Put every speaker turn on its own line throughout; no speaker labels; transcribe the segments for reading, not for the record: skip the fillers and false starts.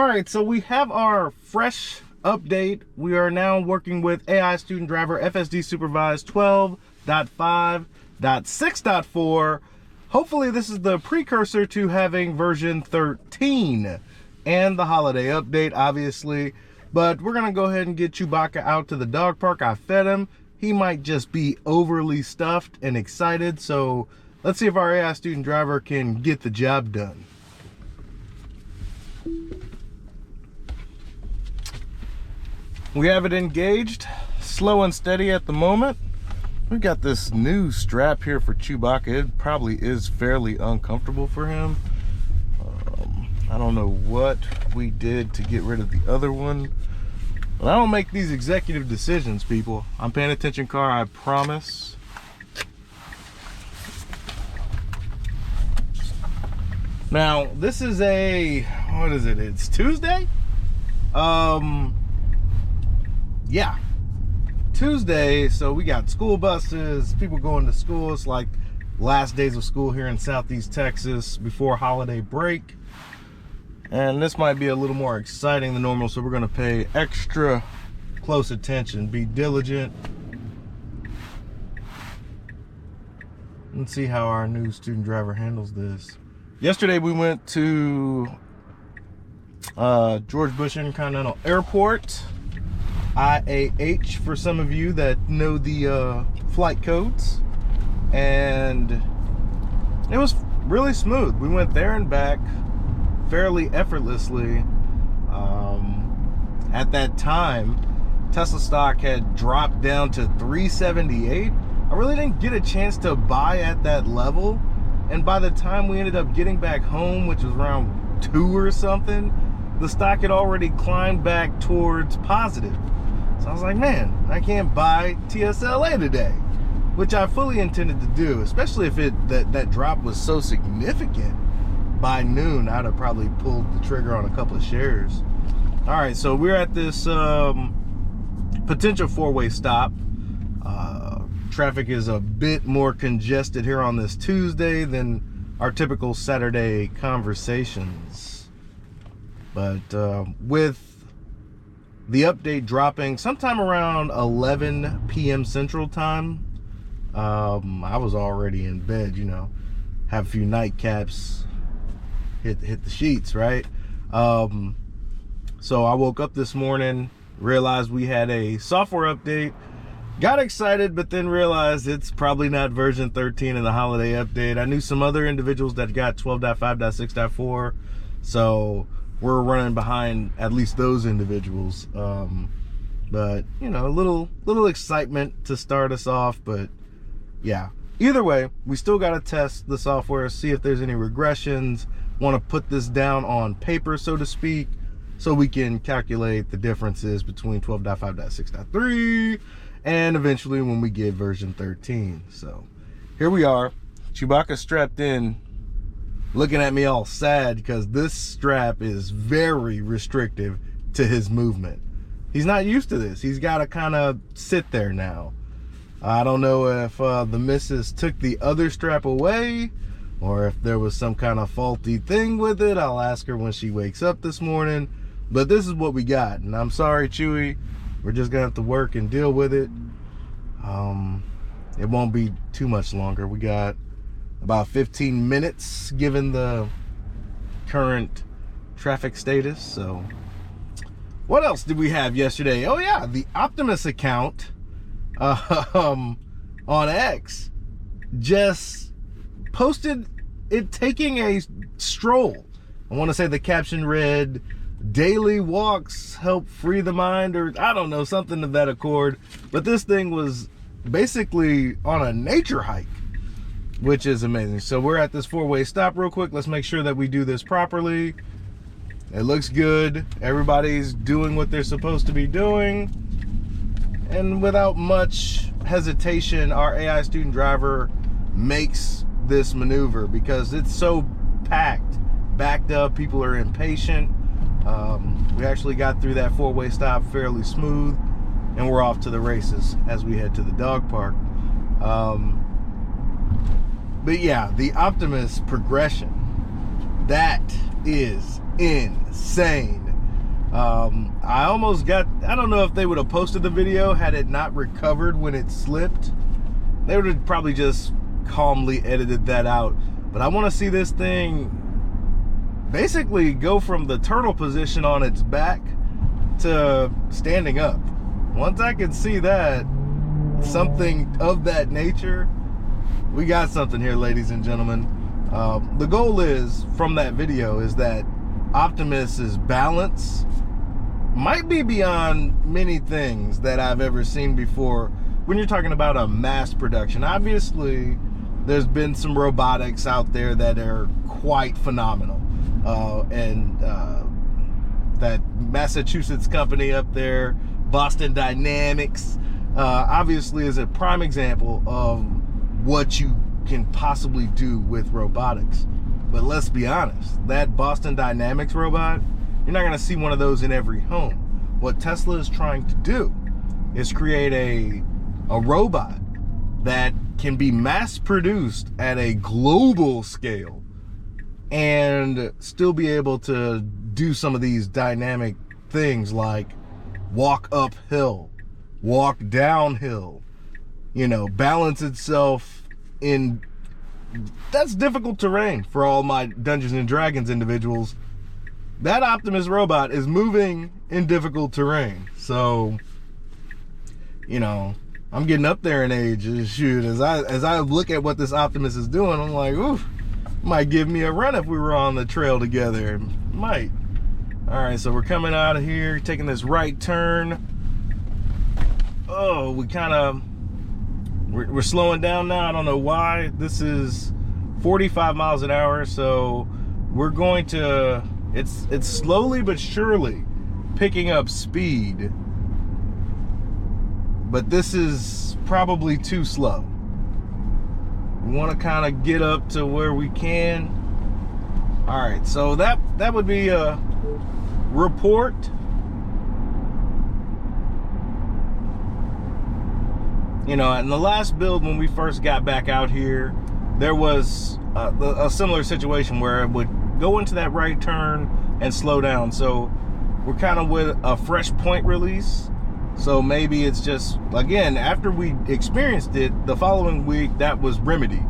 All right, so we have our fresh update. We are now working with AI student driver FSD supervised 12.5.6.4. Hopefully this is the precursor to having version 13 and the holiday update, obviously. But we're gonna go ahead and get Chewbacca out to the dog park. I fed him. He might just be overly stuffed and excited. So let's see if our AI student driver can get the job done. We have it engaged, slow and steady at the moment. We've got this new strap here for Chewbacca. It probably is fairly uncomfortable for him. I don't know what we did to get rid of the other one, but I don't make these executive decisions, people. I'm paying attention, car, I promise. Now, this is what is it? It's Tuesday? Yeah, Tuesday, so we got school buses, people going to school. It's like last days of school here in Southeast Texas before holiday break. And this might be a little more exciting than normal, so we're gonna pay extra close attention, be diligent, and see how our new student driver handles this. Yesterday we went to George Bush Intercontinental Airport, IAH for some of you that know the flight codes, and it was really smooth. We went there and back fairly effortlessly. At that time, Tesla stock had dropped down to 378. I really didn't get a chance to buy at that level, and by the time we ended up getting back home, which was around 2 or something, the stock had already climbed back towards positive. So I was like, man, I can't buy TSLA today, which I fully intended to do, especially if that drop was so significant. By noon, I'd have probably pulled the trigger on a couple of shares. All right, so we're at this potential four-way stop. Traffic is a bit more congested here on this Tuesday than our typical Saturday conversations. But with the update dropping sometime around 11 p.m. Central Time, I was already in bed, you know, have a few nightcaps, hit the sheets, right? So I woke up this morning, realized we had a software update, got excited, but then realized it's probably not version 13 in the holiday update. I knew some other individuals that got 12.5.6.4, so we're running behind at least those individuals. But you know, a little excitement to start us off. But yeah, either way, we still got to test the software, see if there's any regressions. Want to put this down on paper, so to speak, so we can calculate the differences between 12.5.6.3 and eventually when we get version 13. So here we are, Chewbacca strapped in, looking at me all sad because this strap is very restrictive to his movement. He's not used to this. He's got to kind of sit there now. I don't know if the missus took the other strap away or if there was some kind of faulty thing with it. I'll ask her when she wakes up this morning. But this is what we got. And I'm sorry, Chewy. We're just going to have to work and deal with it. It won't be too much longer. We got about 15 minutes given the current traffic status. So what else did we have yesterday? Oh yeah, the Optimus account on X just posted it taking a stroll. I want to say the caption read, "Daily walks help free the mind," or I don't know, something to that accord. But this thing was basically on a nature hike, which is amazing. So we're at this four-way stop real quick. Let's make sure that we do this properly. It looks good. Everybody's doing what they're supposed to be doing. And without much hesitation, our AI student driver makes this maneuver because it's so backed up. People are impatient. We actually got through that four-way stop fairly smooth, and we're off to the races as we head to the dog park. But yeah, the Optimus progression, that is insane. I almost got, I don't know if they would have posted the video had it not recovered when it slipped. They would have probably just calmly edited that out. But I want to see this thing basically go from the turtle position on its back to standing up. Once I can see that, something of that nature, we got something here, ladies and gentlemen. The goal is, from that video, is that Optimus's balance might be beyond many things that I've ever seen before when you're talking about a mass production. Obviously, there's been some robotics out there that are quite phenomenal. That Massachusetts company up there, Boston Dynamics, obviously is a prime example of what you can possibly do with robotics. But let's be honest, that Boston Dynamics robot, you're not going to see one of those in every home. What Tesla is trying to do is create a robot that can be mass produced at a global scale and still be able to do some of these dynamic things like walk uphill, walk downhill, you know, balance itself in, that's difficult terrain for all my Dungeons and Dragons individuals. That Optimus robot is moving in difficult terrain. So, you know, I'm getting up there in age. Shoot, as I look at what this Optimus is doing, I'm like, oof, might give me a run if we were on the trail together. Might. All right, so we're coming out of here, taking this right turn. Oh, we're slowing down now. I don't know why. This is 45 miles an hour, so we're going to, it's slowly but surely picking up speed, but this is probably too slow. We want to kind of get up to where we can. All right, so that would be a report. You know, in the last build when we first got back out here, there was a similar situation where it would go into that right turn and slow down. So we're kind of with a fresh point release. So maybe it's just, again, after we experienced it, the following week that was remedied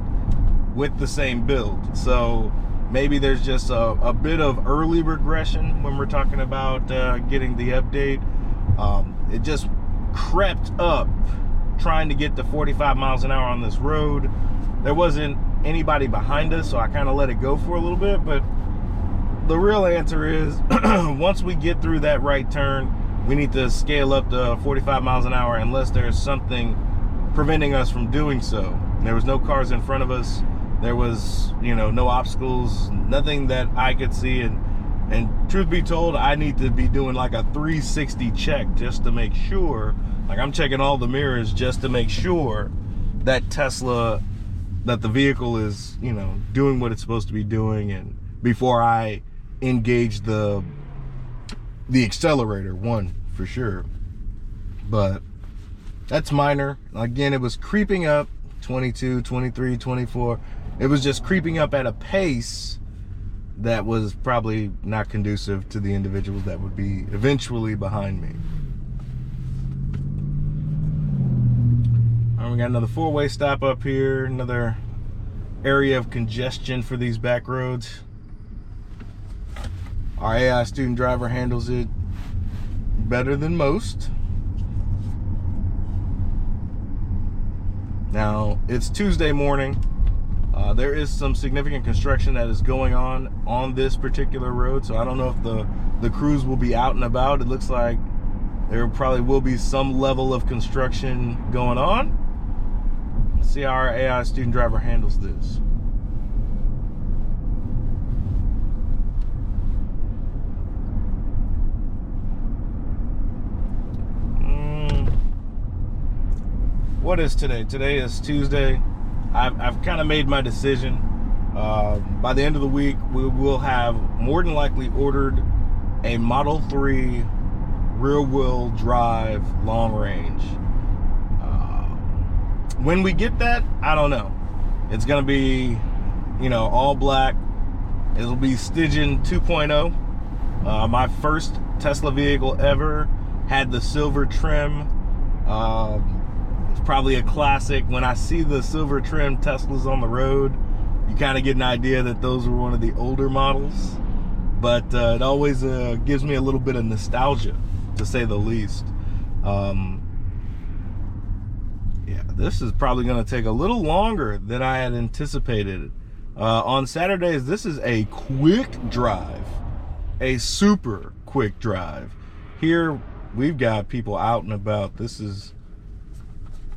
with the same build. So maybe there's just a bit of early regression when we're talking about getting the update. It just crept up trying to get to 45 miles an hour on this road. There wasn't anybody behind us, so I kind of let it go for a little bit. But the real answer is once we get through that right turn, we need to scale up to 45 miles an hour unless there's something preventing us from doing so. There was no cars in front of us. There was, you know, no obstacles, nothing that I could see. And truth be told, I need to be doing like a 360 check just to make sure, like I'm checking all the mirrors just to make sure that that the vehicle is, you know, doing what it's supposed to be doing, and before I engage the accelerator, one for sure. But that's minor. Again, it was creeping up, 22, 23, 24. It was just creeping up at a pace that was probably not conducive to the individuals that would be eventually behind me. All right, we got another four-way stop up here, another area of congestion for these back roads. Our AI student driver handles it better than most. Now, it's Tuesday morning. There is some significant construction that is going on this particular road, so I don't know if the crews will be out and about. It looks like there probably will be some level of construction going on. Let's see how our AI student driver handles this. What is today? Today is Tuesday. I've kind of made my decision. By the end of the week, we will have more than likely ordered a Model 3 rear-wheel drive long range. When we get that, I don't know. It's gonna be, you know, all black. It'll be Stygian 2.0. My first Tesla vehicle ever had the silver trim. It's probably a classic. When I see the silver trim Teslas on the road, you kind of get an idea that those were one of the older models. But it always gives me a little bit of nostalgia, to say the least. Yeah, this is probably going to take a little longer than I had anticipated. On Saturdays, this is a quick drive, a super quick drive. Here, we've got people out and about.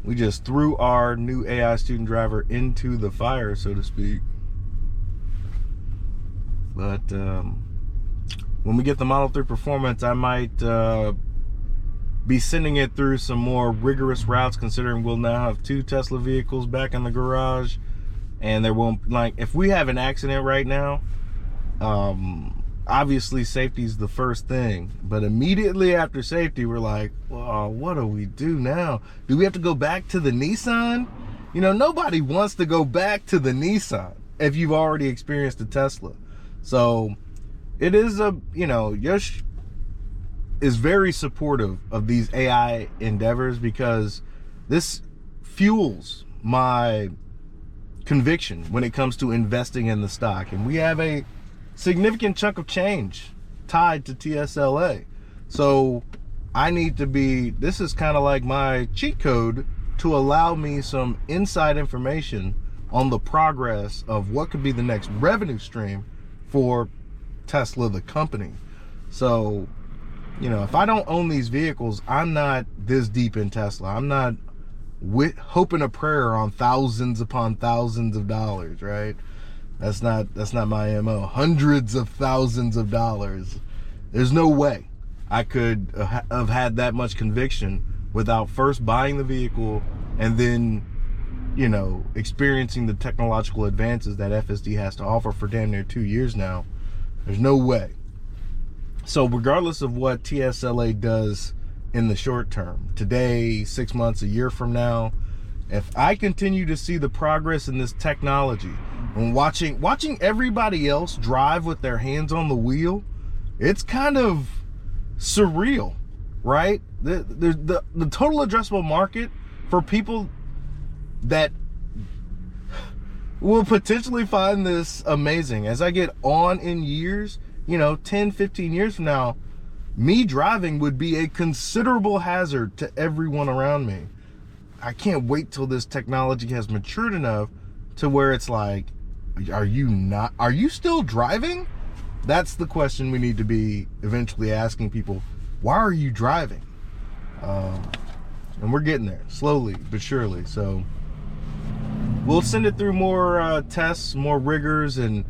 We just threw our new AI student driver into the fire, so to speak. But when we get the Model 3 Performance, I might be sending it through some more rigorous routes, considering we'll now have 2 Tesla vehicles back in the garage. And there won't, like, if we have an accident right now, obviously safety is the first thing. But immediately after safety, we're like, well, what do we do now? Do we have to go back to the Nissan? You know, nobody wants to go back to the Nissan if you've already experienced a Tesla. So it is Yosh is very supportive of these AI endeavors, because this fuels my conviction when it comes to investing in the stock. And we have a significant chunk of change tied to TSLA. So I need to be, this is kind of like my cheat code to allow me some inside information on the progress of what could be the next revenue stream for Tesla, the company. So, you know, if I don't own these vehicles, I'm not this deep in Tesla. I'm not hoping a prayer on thousands upon thousands of dollars, right? That's not my MO. Hundreds of thousands of dollars. There's no way I could have had that much conviction without first buying the vehicle and then, you know, experiencing the technological advances that FSD has to offer for damn near 2 years now. There's no way. So regardless of what TSLA does in the short term, today, 6 months, a year from now, if I continue to see the progress in this technology and watching everybody else drive with their hands on the wheel, it's kind of surreal, right? The total addressable market for people that will potentially find this amazing. As I get on in years, you know, 10, 15 years from now, me driving would be a considerable hazard to everyone around me. I can't wait till this technology has matured enough to where it's like, are you still driving? That's the question we need to be eventually asking people. Why are you driving? And we're getting there, slowly but surely. So we'll send it through more tests, more rigors, and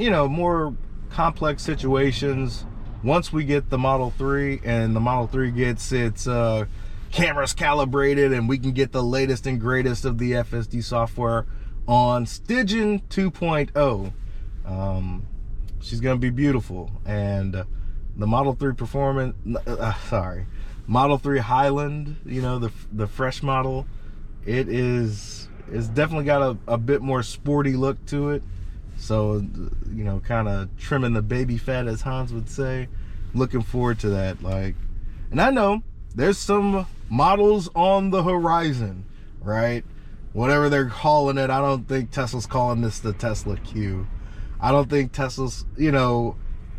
you know, more complex situations once we get the Model 3 and the Model 3 gets its cameras calibrated and we can get the latest and greatest of the FSD software on Stygian 2.0. She's gonna be beautiful. And the Model 3 Performance, Model 3 Highland, you know, the fresh model, it's definitely got a bit more sporty look to it. So, you know, kind of trimming the baby fat, as Hans would say. Looking forward to that. Like, and I know there's some models on the horizon, right? Whatever they're calling it. I don't think Tesla's calling this the Tesla Q. I don't think Tesla's, you know,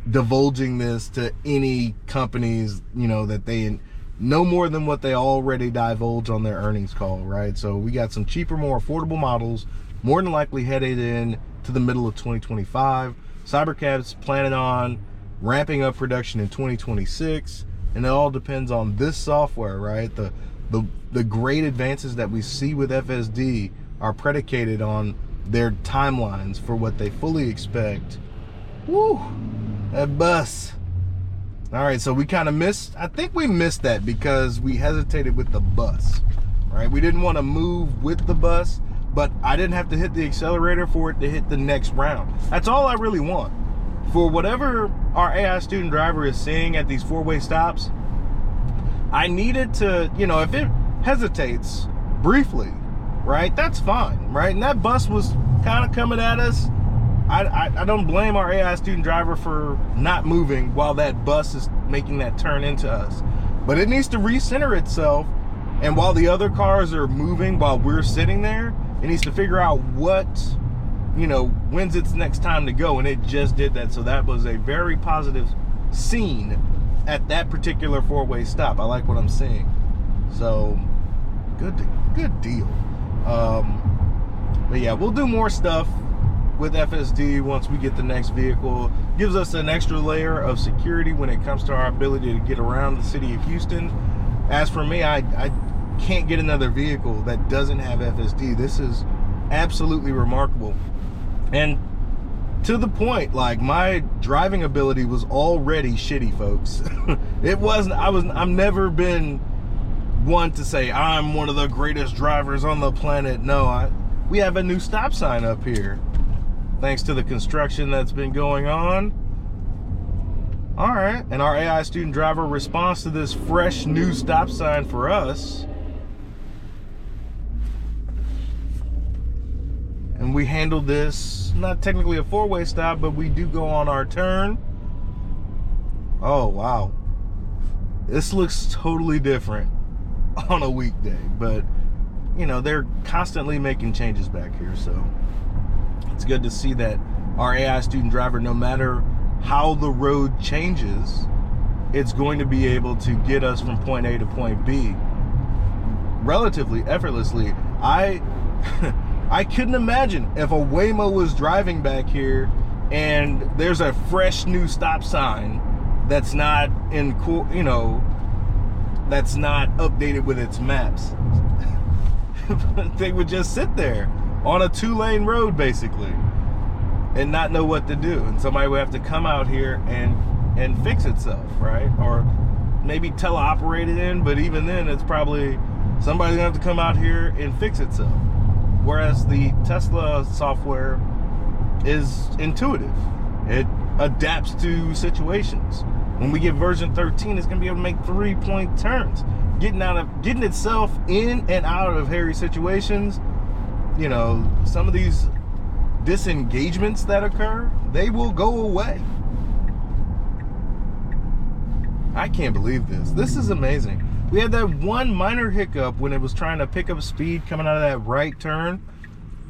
divulging this to any companies, you know, that they no more than what they already divulge on their earnings call, right? So we got some cheaper, more affordable models, more than likely headed in to the middle of 2025. Cybercab's planning on ramping up production in 2026, and it all depends on this software, right? The great advances that we see with FSD are predicated on their timelines for what they fully expect. Woo, that bus. All right, so we kind of I think we missed that because we hesitated with the bus, right? We didn't want to move with the bus, but I didn't have to hit the accelerator for it to hit the next round. That's all I really want. For whatever our AI student driver is seeing at these 4-way stops, I needed to, you know, if it hesitates briefly, right, that's fine, right? And that bus was kind of coming at us. I don't blame our AI student driver for not moving while that bus is making that turn into us. But it needs to recenter itself, and while the other cars are moving, while we're sitting there, it needs to figure out what, you know, when's its next time to go, and it just did that. So that was a very positive scene at that particular four-way stop. I like what I'm seeing. So good deal. But yeah, we'll do more stuff with FSD once we get the next vehicle. Gives us an extra layer of security when it comes to our ability to get around the city of Houston. As for me, I can't get another vehicle that doesn't have FSD. This is absolutely remarkable. And to the point, like, my driving ability was already shitty, folks. It wasn't, I've never been one to say I'm one of the greatest drivers on the planet. No, we have a new stop sign up here, thanks to the construction that's been going on. All right, and our AI student driver responds to this fresh new stop sign for us. And we handled this, not technically a four-way stop, but we do go on our turn. Oh, wow. This looks totally different on a weekday, but, you know, they're constantly making changes back here, so it's good to see that our AI student driver, no matter how the road changes, it's going to be able to get us from point A to point B relatively effortlessly. I couldn't imagine if a Waymo was driving back here and there's a fresh new stop sign that's not in, you know, that's not updated with its maps. They would just sit there on a 2-lane road basically and not know what to do, and somebody would have to come out here and fix itself, right? Or maybe teleoperate it in, but even then it's probably somebody's gonna have to come out here and fix itself. Whereas the Tesla software is intuitive. It adapts to situations. When we get version 13, it's gonna be able to make 3-point turns, getting itself in and out of hairy situations. You know, some of these disengagements that occur, they will go away. I can't believe this. This is amazing. We had that one minor hiccup when it was trying to pick up speed coming out of that right turn.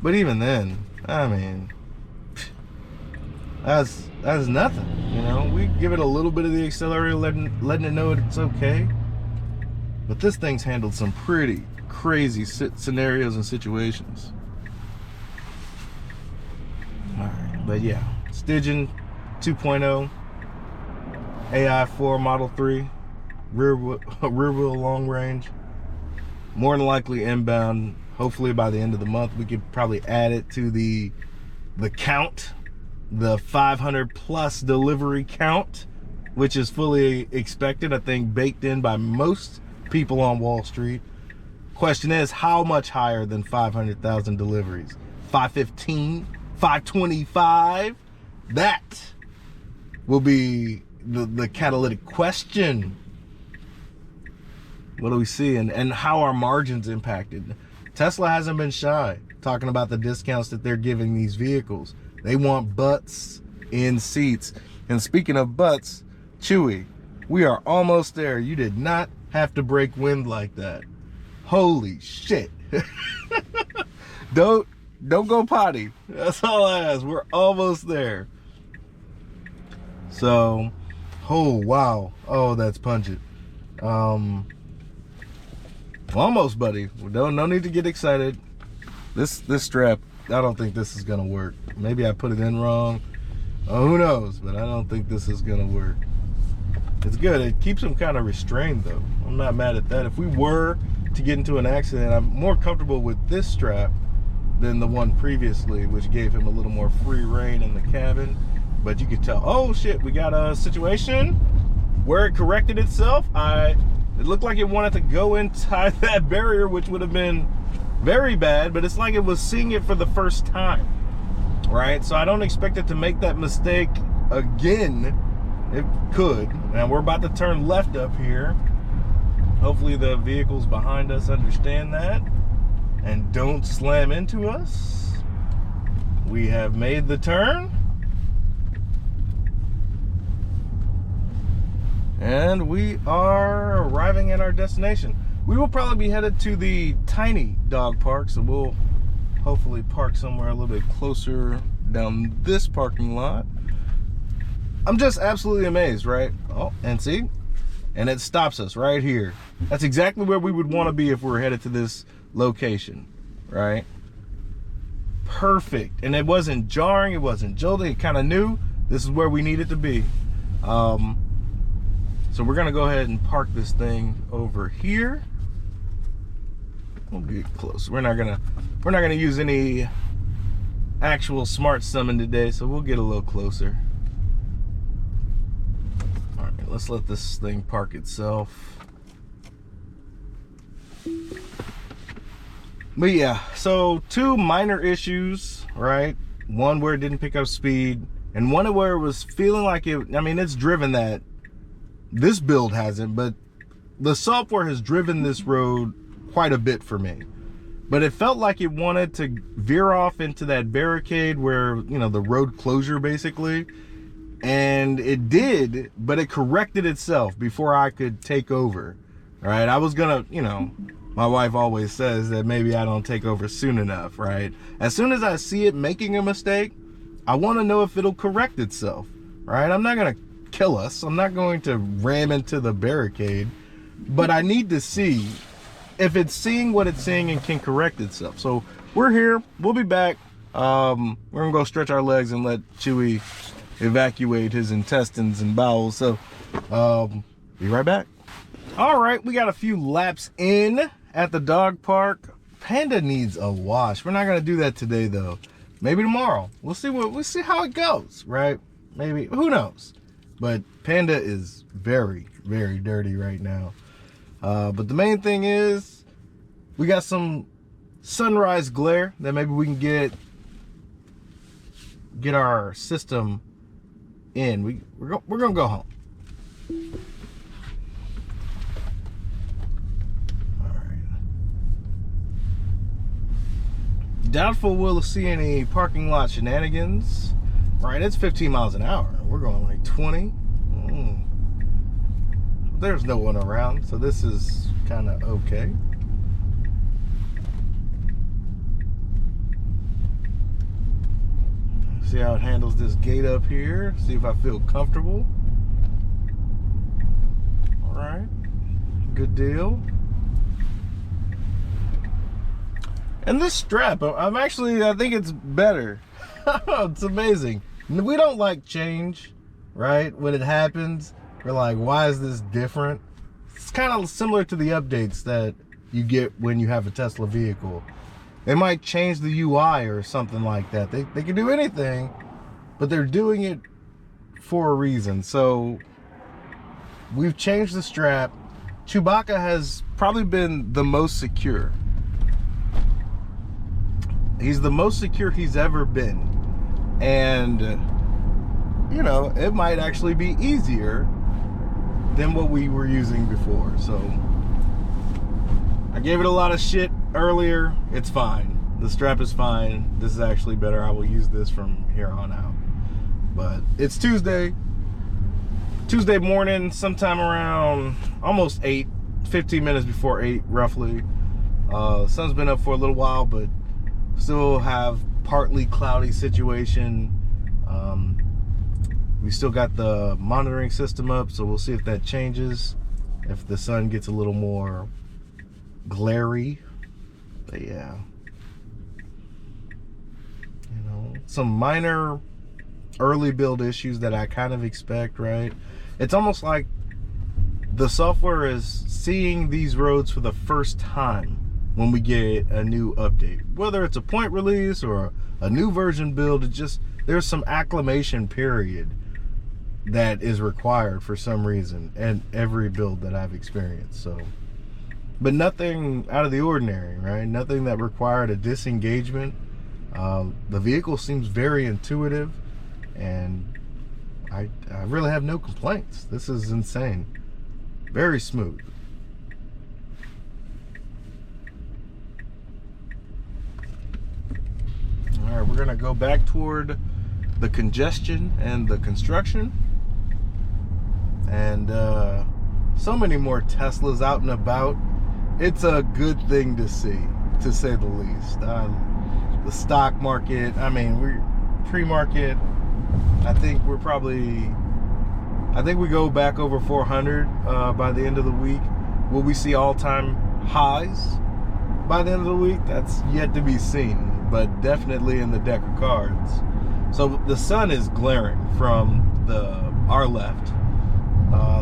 But even then, I mean, that's nothing. You know, we give it a little bit of the accelerator, letting it know it's okay. But this thing's handled some pretty crazy scenarios and situations. All right, but yeah, Stygian 2.0, AI4 Model 3. Rear wheel long range, more than likely inbound. Hopefully by the end of the month we could probably add it to the count, the 500 plus delivery count, which is fully expected, I think baked in by most people on Wall Street. Question is, how much higher than 500,000 deliveries? 515, 525? That will be the catalytic question. What do we see, and how are margins impacted? Tesla hasn't been shy talking about the discounts that they're giving these vehicles. They want butts in seats. And speaking of butts, Chewy, we are almost there. You did not have to break wind like that. Holy shit. Don't go potty. That's all I ask. We're almost there. So, oh wow. Oh, that's pungent. Almost, buddy. No need to get excited. This strap, I don't think this is gonna work. Maybe I put it in wrong. Oh, who knows? But I don't think this is gonna work. It's good. It keeps them kind of restrained, though. I'm not mad at that. If we were to get into an accident, I'm more comfortable with this strap than the one previously, which gave him a little more free reign in the cabin. But you could tell, oh shit, we got a situation where it corrected itself. It looked like it wanted to go inside that barrier, which would have been very bad, but it's like it was seeing it for the first time, right? So I don't expect it to make that mistake again. It could. And we're about to turn left up here. Hopefully the vehicles behind us understand that and don't slam into us. we have made the turn. And we are arriving at our destination. We will probably be headed to the tiny dog park, so we'll hopefully park somewhere a little bit closer down this parking lot. I'm just absolutely amazed, right? Oh, and see? And it stops us right here. That's exactly where we would want to be if we were headed to this location, right? Perfect. And it wasn't jarring, it wasn't jolting, it kind of knew this is where we needed to be. So we're gonna go ahead and park this thing over here. We'll get close. We're not gonna use any actual smart summon today, so we'll get a little closer. All right, let's let this thing park itself. But yeah, so 2 minor issues, right? One where it didn't pick up speed, and one where it was feeling like it, I mean, it's driven that. This build hasn't, but the software has driven this road quite a bit for me. But it felt like it wanted to veer off into that barricade where, you know, the road closure basically. And it did, but it corrected itself before I could take over, right? I was gonna, you know, my wife always says that maybe I don't take over soon enough, right? As soon as I see it making a mistake, I want to know if it'll correct itself, right? I'm not gonna kill us. I'm not going to ram into the barricade, but I need to see if it's seeing what it's seeing and can correct itself. So we're here. We'll be back. We're gonna go stretch our legs and let Chewy evacuate his intestines and bowels. So be right back. All right, we got a few laps in at the dog park. Panda needs a wash. We're not gonna do that today though. Maybe tomorrow. We'll see how it goes, right? Maybe, who knows? But Panda is very, very dirty right now. But the main thing is we got some sunrise glare that maybe we can get our system in. We're gonna go home. All right. Doubtful we'll see any parking lot shenanigans. Right, it's 15 miles an hour. We're going like 20. There's no one around, so this is kind of okay. See how it handles this gate up here. See if I feel comfortable. All right, good deal. And this strap, I think it's better. It's amazing. We don't like change, right? When it happens, we're like, why is this different? It's kind of similar to the updates that you get when you have a Tesla vehicle. They might change the UI or something like that. They can do anything, but they're doing it for a reason. So we've changed the strap. Chewbacca has probably been the most secure. He's the most secure he's ever been. And, you know, it might actually be easier than what we were using before. So I gave it a lot of shit earlier. It's fine. The strap is fine. This is actually better. I will use this from here on out. But it's Tuesday morning, sometime around almost 8, 15 minutes before 8 roughly. Sun's been up for a little while, but still have partly cloudy situation. We still got the monitoring system up, so we'll see if that changes, if the sun gets a little more glary. But yeah, you know, some minor early build issues that I kind of expect, right? It's almost like the software is seeing these roads for the first time when we get a new update, whether it's a point release or a new version build. It's just, there's some acclimation period that is required for some reason and every build that I've experienced. So, but nothing out of the ordinary, right? Nothing that required a disengagement. The vehicle seems very intuitive, and I really have no complaints. This is insane. Very smooth. All All right, we're gonna go back toward the congestion and the construction, and so many more Teslas out and about. It's a good thing to see, to say the least. The stock market, I mean, we're pre-market. I think we go back over 400 by the end of the week. Will we see all-time highs by the end of the week? That's yet to be seen, but definitely in the deck of cards. So the sun is glaring from our left.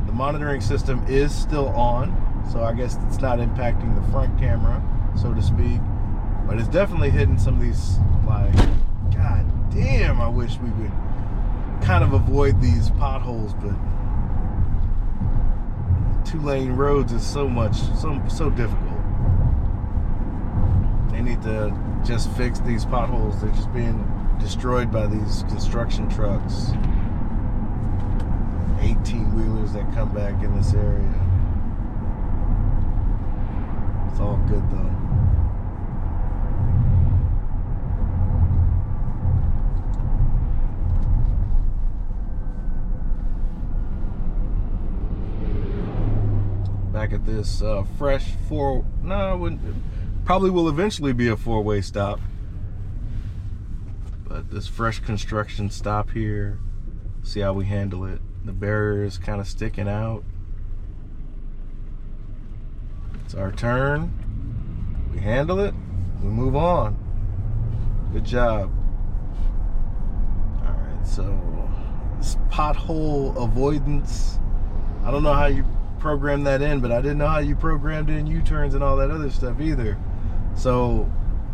The monitoring system is still on, so I guess it's not impacting the front camera, so to speak. But it's definitely hitting some of these, like, god damn, I wish we would kind of avoid these potholes, but 2-lane roads is so difficult. They need to just fix these potholes. They're just being destroyed by these construction trucks, 18-wheelers that come back in this area. It's all good though. Back at this fresh probably will eventually be a 4-way stop, but this fresh construction stop here, see how we handle it. The barrier is kind of sticking out. It's our turn. We handle it. We move on. Good job. All right, so this pothole avoidance, I don't know how you program that in, but I didn't know how you programmed in U-turns and all that other stuff either. So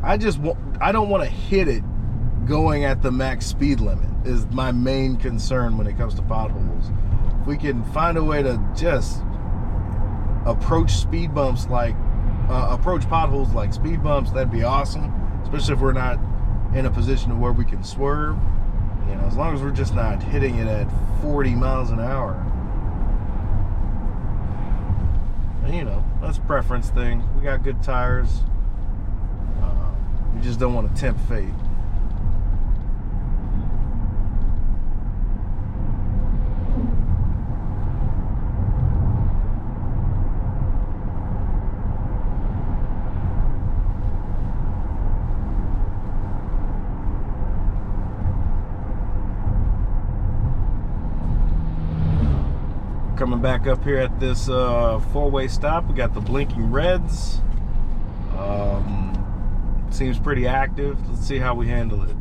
I don't want to hit it going at the max speed limit is my main concern when it comes to potholes. If we can find a way to just approach speed bumps approach potholes like speed bumps, that'd be awesome, especially if we're not in a position where we can swerve. You know, as long as we're just not hitting it at 40 miles an hour. You know, that's a preference thing. We got good tires. We just don't want to tempt fate. Coming back up here at this 4-way stop, we got the blinking reds. Seems pretty active. Let's see how we handle it.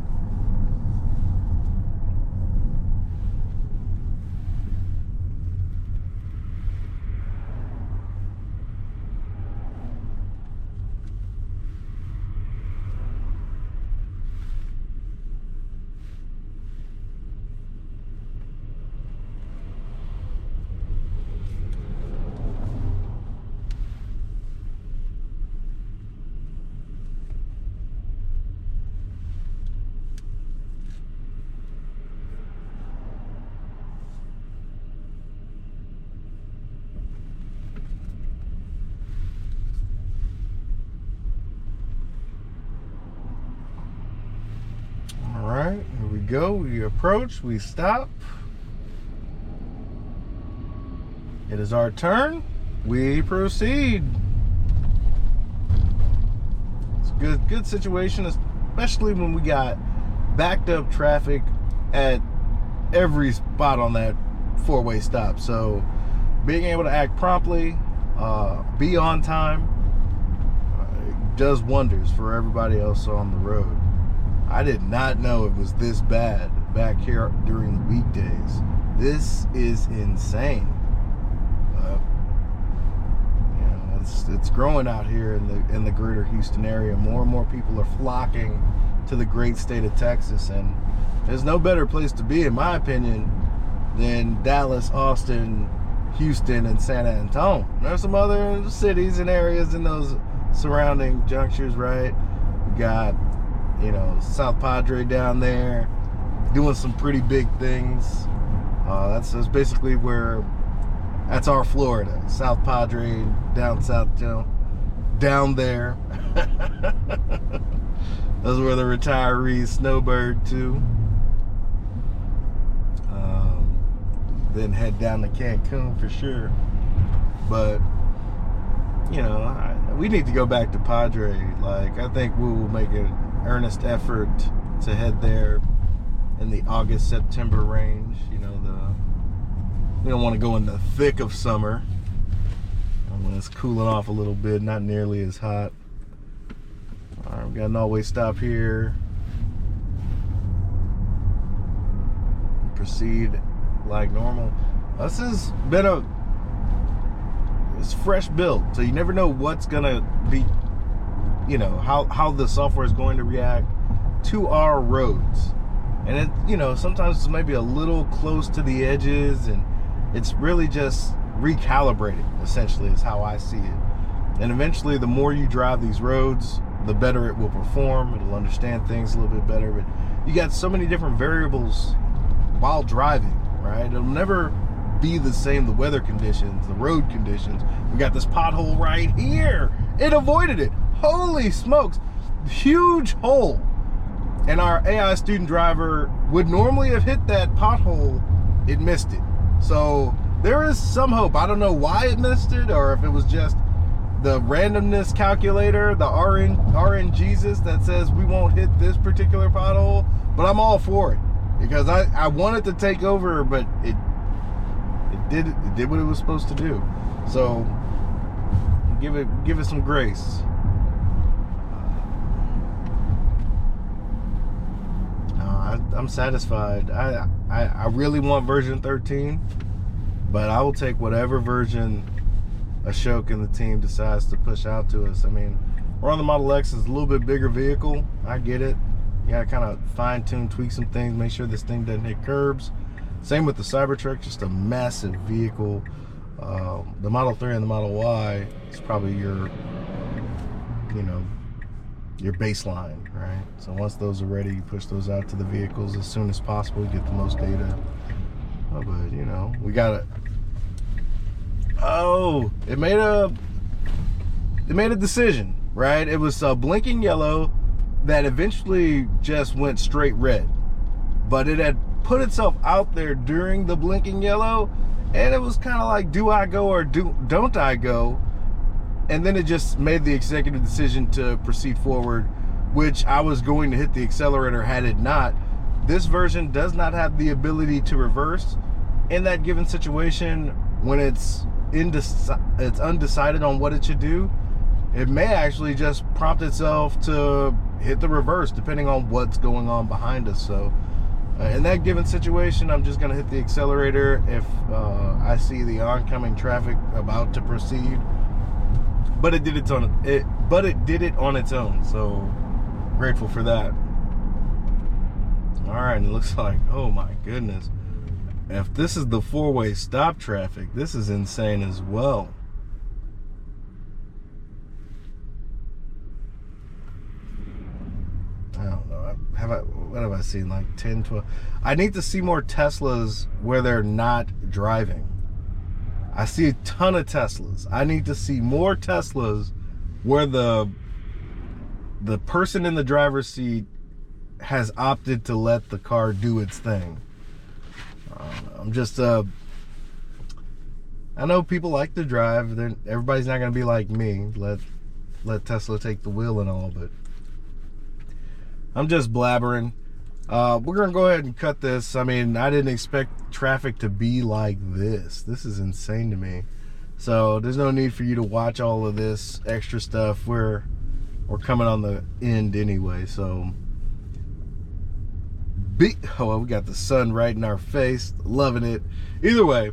Alright, here we go. We approach, we stop. It is our turn. We proceed. It's a good situation, especially when we got backed up traffic at every spot on that 4-way stop. So being able to act promptly, be on time, does wonders for everybody else on the road. I did not know it was this bad back here during the weekdays. This is insane. You know, it's growing out here in the greater Houston area. More and more people are flocking to the great state of Texas, and there's no better place to be, in my opinion, than Dallas, Austin, Houston, and San Antonio. There's some other cities and areas in those surrounding junctures, right? We got, you know, South Padre down there doing some pretty big things. That's basically that's our Florida. South Padre, down south, you know, down there. Those were the retirees snowbird too. Then head down to Cancun for sure. But you know, we need to go back to Padre. Like, I think we will make an earnest effort to head there in the August-September range. You know, we don't want to go in the thick of summer when it's cooling off a little bit, not nearly as hot. All right, we got an always stop here. Proceed like normal. This has been it's fresh built, so you never know what's gonna be, you know, how the software is going to react to our roads. And it, you know, sometimes it's maybe a little close to the edges, and it's really just recalibrating, essentially, is how I see it. And eventually, the more you drive these roads, the better it will perform. It'll understand things a little bit better. But you got so many different variables while driving, right? It'll never be the same. The weather conditions, the road conditions. We got this pothole right here. It avoided it. Holy smokes. Huge hole. And our AI student driver would normally have hit that pothole. It missed it. So there is some hope. I don't know why it missed it, or if it was just the randomness calculator, the RNGesus that says we won't hit this particular pothole. But I'm all for it, because I wanted to take over, but it did what it was supposed to do. So give it some grace. I'm satisfied. I really want version 13, but I will take whatever version Ashok and the team decides to push out to us. I mean, we're on the Model X. It's a little bit bigger vehicle. I get it. You gotta kind of fine tune, tweak some things, make sure this thing doesn't hit curbs. Same with the Cybertruck, just a massive vehicle. The Model 3 and the Model Y is probably your baseline, right? So once those are ready, you push those out to the vehicles as soon as possible, you get the most data. Oh, but you know, we gotta. Oh, it made a decision, right? It was blinking yellow that eventually just went straight red, but it had put itself out there during the blinking yellow, and it was kind of like, do I go or don't I go? And then it just made the executive decision to proceed forward, which I was going to hit the accelerator had it not. This version does not have the ability to reverse in that given situation. When it's undecided on what it should do, it may actually just prompt itself to hit the reverse depending on what's going on behind us. So in that given situation, I'm just going to hit the accelerator if I see the oncoming traffic about to proceed. But it did it on its own. So grateful for that. All right, and it looks like, oh my goodness, if this is the four-way stop traffic, this is insane as well. I don't know. What have I seen? Like 10, 12. I need to see more Teslas where they're not driving. I see a ton of Teslas. I need to see more Teslas where the person in the driver's seat has opted to let the car do its thing. I'm just I know people like to drive. Everybody's not going to be like me. Let Tesla take the wheel and all, but I'm just blabbering. We're going to go ahead and cut this. I mean, I didn't expect traffic to be like this. This is insane to me. So there's no need for you to watch all of this extra stuff. We're coming on the end anyway. So we got the sun right in our face. Loving it. Either way,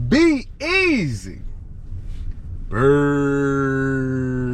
be easy. Burn.